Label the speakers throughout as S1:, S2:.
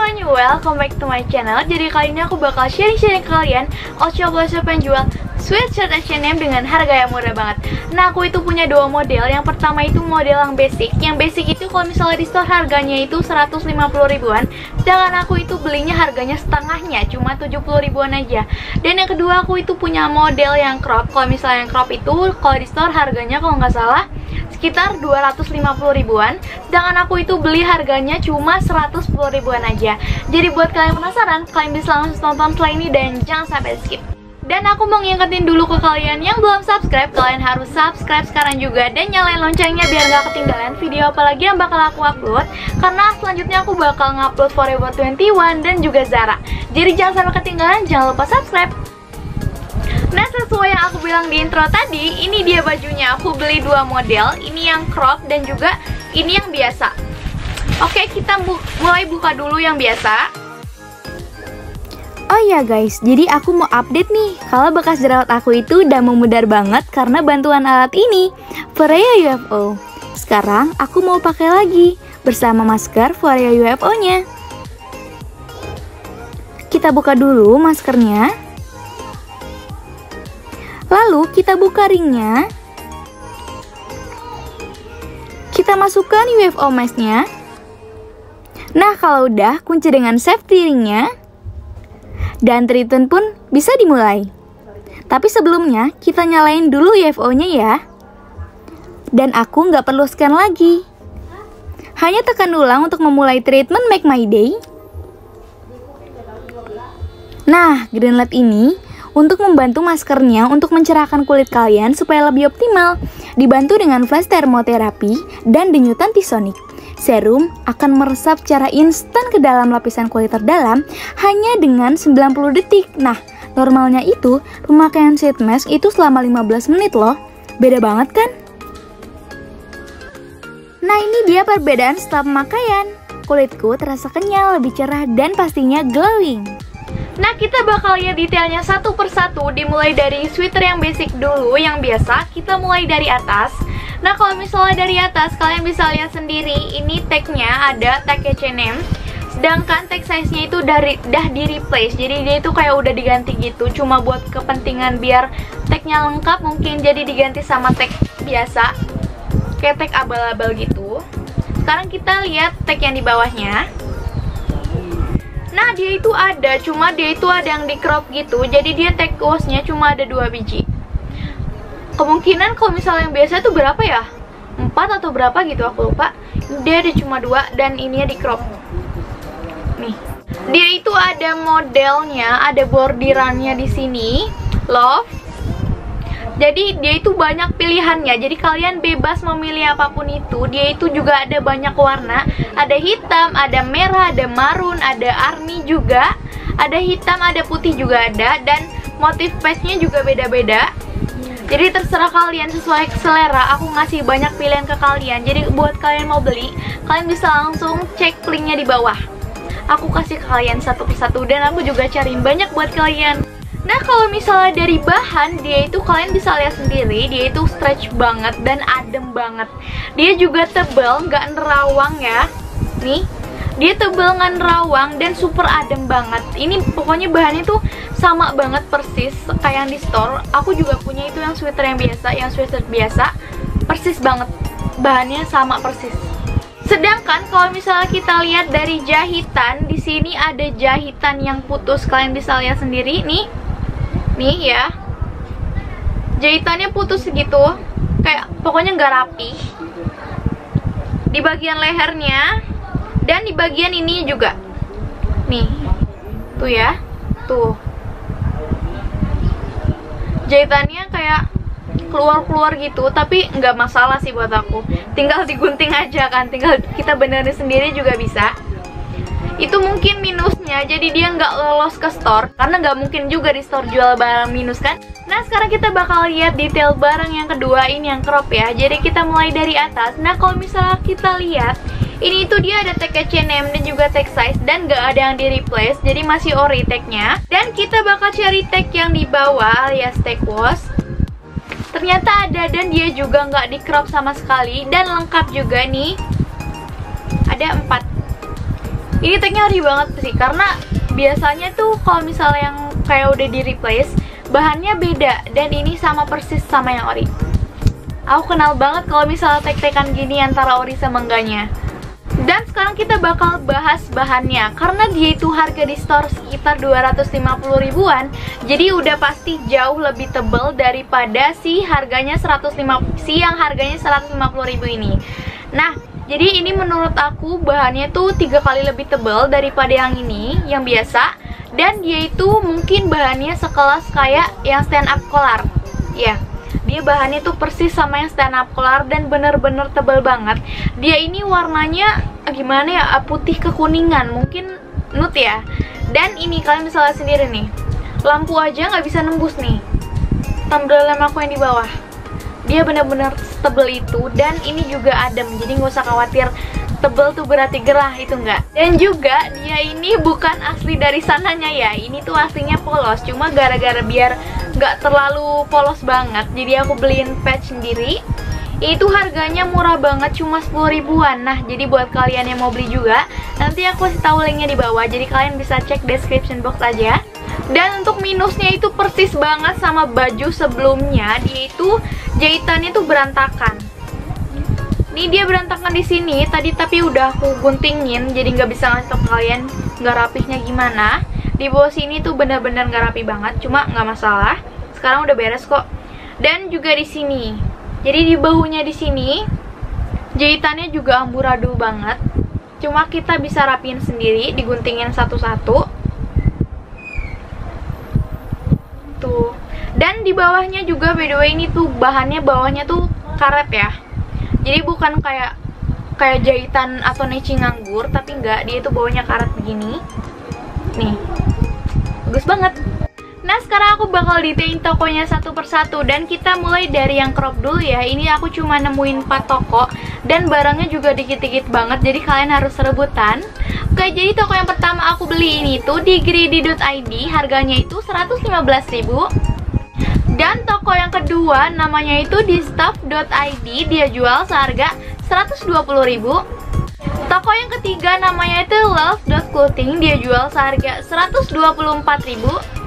S1: semuanya, welcome back to my channel. Jadi kali ini aku bakal sharing-sharing ke kalian Shop yang jual sweatshirt H&M dengan harga yang murah banget. Nah, aku itu punya dua model. Yang pertama itu model yang basic. Yang basic itu kalau misalnya di store harganya itu 150 ribuan, sedangkan aku itu belinya harganya setengahnya, cuma 70 ribuan aja. Dan yang kedua aku itu punya model yang crop. Kalau misalnya yang crop itu kalau di store harganya kalau nggak salah sekitar 250 ribuan, sedangkan aku itu beli harganya cuma 110 ribuan aja. Jadi buat kalian penasaran, kalian bisa langsung tonton setelah ini dan jangan sampai skip. Dan aku mau ngingetin dulu ke kalian yang belum subscribe, kalian harus subscribe sekarang juga dan nyalain loncengnya biar gak ketinggalan video apalagi yang bakal aku upload, karena selanjutnya aku bakal ngupload Forever 21 dan juga Zara. Jadi jangan sampai ketinggalan, jangan lupa subscribe. Nah, sesuai yang aku bilang di intro tadi, ini dia bajunya. Aku beli dua model, ini yang crop dan juga ini yang biasa. Oke, kita mulai buka dulu yang biasa.
S2: Oh ya guys, jadi aku mau update nih kalau bekas jerawat aku itu udah memudar banget karena bantuan alat ini, Forea UFO. Sekarang aku mau pakai lagi bersama masker Forea UFO-nya. Kita buka dulu maskernya. Lalu kita buka ringnya. Kita masukkan UFO mask-nya. Nah, kalau udah, kunci dengan safety ringnya. Dan treatment pun bisa dimulai. Tapi sebelumnya, kita nyalain dulu UFO-nya ya. Dan aku nggak perlu scan lagi. Hanya tekan ulang untuk memulai treatment Make My Day. Nah, green light ini untuk membantu maskernya untuk mencerahkan kulit kalian supaya lebih optimal. Dibantu dengan flash termoterapi dan denyutan T-Sonic. Serum akan meresap secara instan ke dalam lapisan kulit terdalam hanya dengan 90 detik. Nah, normalnya itu pemakaian sheet mask itu selama 15 menit loh. Beda banget kan? Nah, ini dia perbedaan setelah pemakaian. Kulitku terasa kenyal, lebih cerah dan pastinya glowing.
S1: Nah, kita bakal lihat detailnya satu persatu. Dimulai dari sweater yang basic dulu, yang biasa. Kita mulai dari atas. Nah, kalau misalnya dari atas, kalian bisa lihat sendiri. Ini tagnya ada tag H&M. Sedangkan tag size-nya itu udah di-replace. Jadi dia itu kayak udah diganti gitu. Cuma buat kepentingan biar tagnya lengkap, mungkin jadi diganti sama tag biasa. Kayak tag abal-abal gitu. Sekarang kita lihat tag yang di bawahnya. Nah, dia itu ada, cuma dia itu ada yang di crop gitu. Jadi dia tag wash-nya cuma ada 2 biji. Kemungkinan kalau misalnya yang biasa itu berapa ya? 4 atau berapa gitu, aku lupa. Dia ada cuma 2 dan ininya di crop. Nih. Dia itu ada modelnya, ada bordirannya di sini. Love. Jadi dia itu banyak pilihannya. Jadi kalian bebas memilih apapun itu. Dia itu juga ada banyak warna. Ada hitam, ada merah, ada marun, ada army juga. Ada hitam, ada putih juga ada. Dan motif patchnya juga beda-beda. Jadi terserah kalian sesuai selera. Aku ngasih banyak pilihan ke kalian. Jadi buat kalian mau beli, kalian bisa langsung cek linknya di bawah. Aku kasih ke kalian satu persatu. Dan aku juga cariin banyak buat kalian. Nah, kalau misalnya dari bahan, dia itu kalian bisa lihat sendiri, dia itu stretch banget dan adem banget. Dia juga tebal, nggak nerawang ya. Nih, dia tebal nggak nerawang dan super adem banget. Ini pokoknya bahannya tuh sama banget persis kayak yang di store. Aku juga punya itu yang sweater yang biasa, yang sweater biasa, persis banget. Bahannya sama persis. Sedangkan kalau misalnya kita lihat dari jahitan, di sini ada jahitan yang putus, kalian bisa lihat sendiri nih. Nih ya, jahitannya putus gitu, kayak pokoknya nggak rapi. Di bagian lehernya dan di bagian ini juga. Nih, tuh ya, tuh. Jahitannya kayak keluar-keluar gitu, tapi nggak masalah sih buat aku. Tinggal digunting aja kan, tinggal kita benerin sendiri juga bisa. Itu mungkin minusnya, jadi dia nggak lolos ke store karena nggak mungkin juga di store jual barang minus kan. Nah, sekarang kita bakal lihat detail barang yang kedua, ini yang crop ya. Jadi kita mulai dari atas. Nah, kalau misalnya kita lihat, ini itu dia ada tag H&M dan juga tag size dan nggak ada yang di replace, jadi masih ori tagnya. Dan kita bakal cari tag yang di bawah alias tag wash. Ternyata ada dan dia juga nggak di crop sama sekali dan lengkap juga nih. Ada 4. Ini tagnya ori banget sih, karena biasanya tuh kalau misalnya yang kayak udah di replace, bahannya beda, dan ini sama persis sama yang ori. Aku kenal banget kalau misalnya tag-tagan gini antara ori sama enggaknya. Dan sekarang kita bakal bahas bahannya, karena dia itu harga di store sekitar 250 ribuan, jadi udah pasti jauh lebih tebal daripada si yang harganya 150 ribu ini. Nah, jadi ini menurut aku bahannya tuh 3 kali lebih tebal daripada yang ini, yang biasa. Dan dia itu mungkin bahannya sekelas kayak yang stand up collar. Ya, dia bahannya tuh persis sama yang stand up collar dan bener-bener tebal banget. Dia ini warnanya gimana ya, putih kekuningan, mungkin nude ya. Dan ini kalian bisa lihat sendiri nih, lampu aja nggak bisa nembus nih. Thumbnail aku yang di bawah, dia bener-bener tebel itu, dan ini juga adem, jadi nggak usah khawatir tebel tuh berarti gerah, itu enggak. Dan juga dia ini bukan asli dari sananya ya, ini tuh aslinya polos, cuma gara-gara biar nggak terlalu polos banget, jadi aku beliin patch sendiri. Itu harganya murah banget, cuma 10 ribuan. Nah, jadi buat kalian yang mau beli juga, nanti aku kasih tahu linknya di bawah, jadi kalian bisa cek description box aja. Dan untuk minusnya itu persis banget sama baju sebelumnya, dia itu jahitannya tuh berantakan. Nih dia berantakan di sini tadi, tapi udah aku guntingin, jadi nggak bisa ngasih tau kalian nggak rapihnya gimana. Di bawah sini tuh bener-bener nggak rapi banget, cuma nggak masalah. Sekarang udah beres kok. Dan juga di sini. Jadi di bahunya di sini jahitannya juga amburadul banget. Cuma kita bisa rapiin sendiri, diguntingin satu-satu. Tuh. Dan di bawahnya juga by the way ini tuh bahannya bawahnya tuh karet ya. Jadi bukan kayak jahitan atau neci nganggur, tapi enggak, dia itu bawahnya karet begini. Nih. Bagus banget. Nah, sekarang aku bakal detailing tokonya satu persatu, dan kita mulai dari yang crop dulu ya. Ini aku cuma nemuin 4 toko dan barangnya juga dikit-dikit banget, jadi kalian harus rebutan. Oke, jadi toko yang pertama aku beli ini tuh di greedy.id, harganya itu 115.000. Dan toko yang kedua namanya itu di stuff.id, dia jual seharga 120.000. Toko yang ketiga namanya itu love.clothing, dia jual seharga 124.000.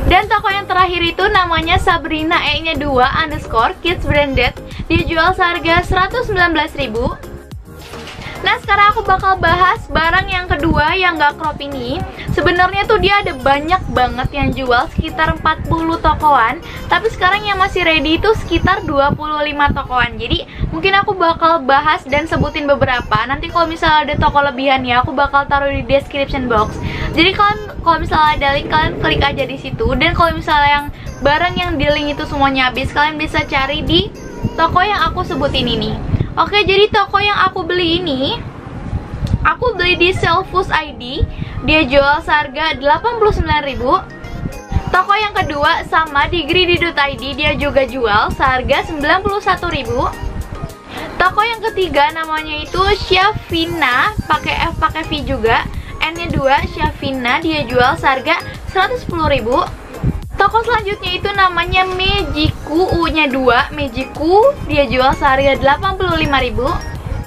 S1: Dan toko yang terakhir itu namanya Sabrina E-nya 2_ kids branded, dia jual seharga 119.000. Nah, sekarang aku bakal bahas barang yang kedua yang gak crop ini. Sebenarnya tuh dia ada banyak banget yang jual, sekitar 40 tokoan, tapi sekarang yang masih ready itu sekitar 25 tokoan. Jadi mungkin aku bakal bahas dan sebutin beberapa. Nanti kalau misalnya ada toko lebihan ya, aku bakal taruh di description box. Jadi kalian kalau misalnya ada link, kalian klik aja di situ. Dan kalau misalnya yang barang yang di link itu semuanya habis, kalian bisa cari di toko yang aku sebutin ini. Oke, jadi toko yang aku beli ini, aku beli di Selfus ID, dia jual seharga 89.000. Toko yang kedua sama di greedy.id, dia juga jual seharga 91.000. Toko yang ketiga namanya itu Syafina, pakai F pakai V juga, N-nya 2, Syafina, dia jual seharga 110.000. Toko selanjutnya itu namanya Mejiku, U-nya 2, Mejiku, dia jual seharga 85.000.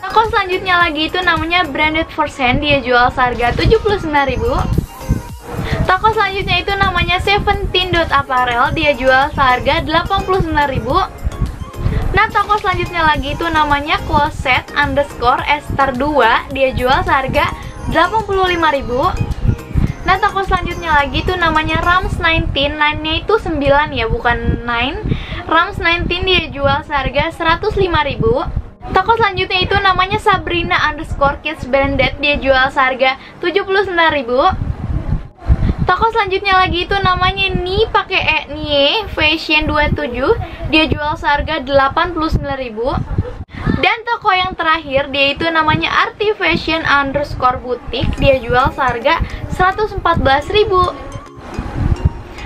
S1: Toko selanjutnya lagi itu namanya Branded First Hand, dia jual seharga 79.000. Toko selanjutnya itu namanya 17.apparel, dia jual seharga 89.000. Nah, toko selanjutnya lagi itu namanya Closet_Esther 2, dia jual seharga 85.000. Nah, toko selanjutnya lagi itu namanya Rams 19, 9-nya itu 9 ya, bukan 9. Rams 19 dia jual seharga 105.000. Toko selanjutnya itu namanya Sabrina_kids branded, dia jual seharga 79.000. Toko selanjutnya lagi itu namanya Ni pakai E, Nie Fashion 27, dia jual seharga 89.000. Dan toko yang terakhir dia itu namanya Arti Fashion_boutique, dia jual seharga 114.000.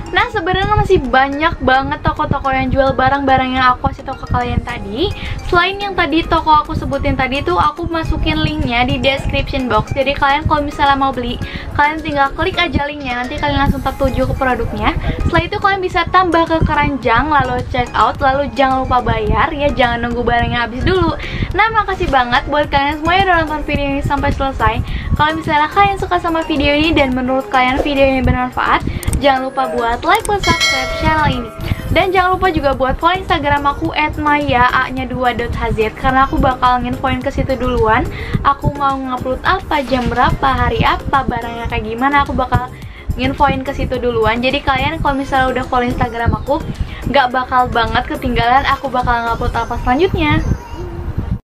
S1: Nah, sebenarnya masih banyak banget toko-toko yang jual barang-barang yang aku kasih tau ke kalian tadi. Selain yang tadi toko aku sebutin tadi tuh, aku masukin linknya di description box. Jadi kalian kalau misalnya mau beli, kalian tinggal klik aja linknya, nanti kalian langsung tertuju ke produknya. Setelah itu kalian bisa tambah ke keranjang, lalu check out, lalu jangan lupa bayar ya, jangan nunggu barangnya habis dulu. Nah, makasih banget buat kalian semua yang udah nonton video ini sampai selesai. Kalau misalnya kalian suka sama video ini dan menurut kalian video ini bermanfaat, jangan lupa buat like dan subscribe channel ini. Dan jangan lupa juga buat follow Instagram aku @maya_2.hz, karena aku bakal nginfoin ke situ duluan. Aku mau ngupload apa, jam berapa, hari apa, barangnya kayak gimana, aku bakal nginfoin ke situ duluan. Jadi kalian kalau misalnya udah follow Instagram aku, gak bakal banget ketinggalan aku bakal ngupload apa selanjutnya.